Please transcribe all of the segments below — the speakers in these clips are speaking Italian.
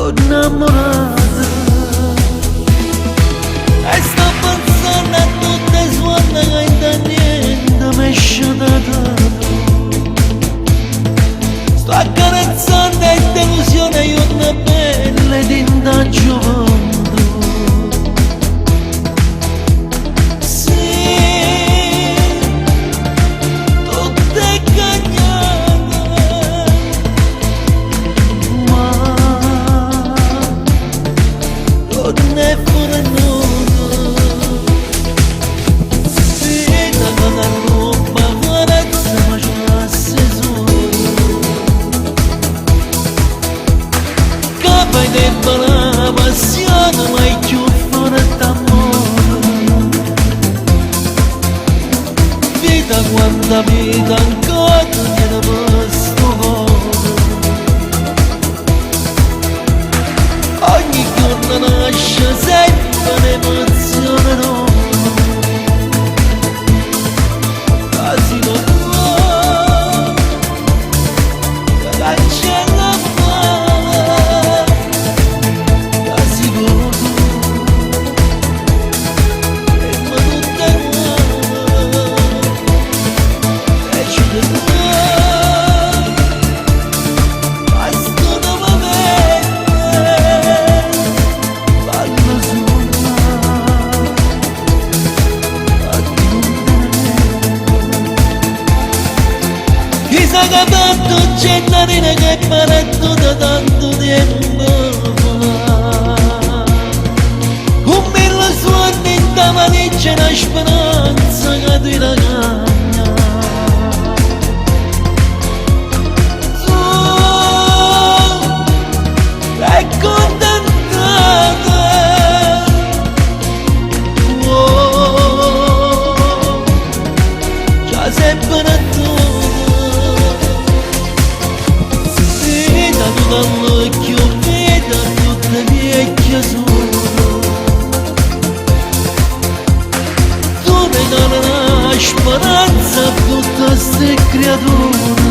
innamorata e sto pensando a tutte suonne che da niente mi esce da tanto. Sto accarezzando e delusione io una pelle di indaggio. La passione mai più fuori d'amore, vita quanta vita ancora tiene questo cuore. Ogni giorno nasce sempre un'emozione nuova, quasi non può cancellare. Che tanto c'è narina che è parato da tanto tempo fa. Un mille suoni in da maniccia una speranza che ti ragagna. Su, è contentata. Oh, già sempre tu. Dall'occhio vedo tutte mie chiusure, tu mi dai la speranza a tutte queste creature.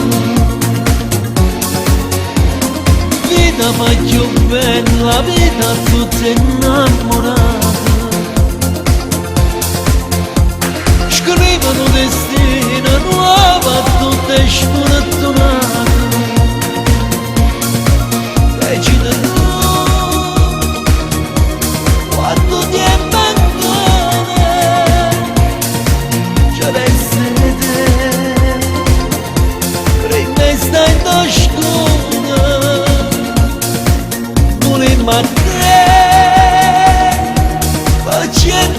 Vita ma più bella, vita tutte innamorate, scrivono destino nuovo a tutte sfortunate. Quando ti è mancata già essere te, prima stai in oscura, volevo a te, facendo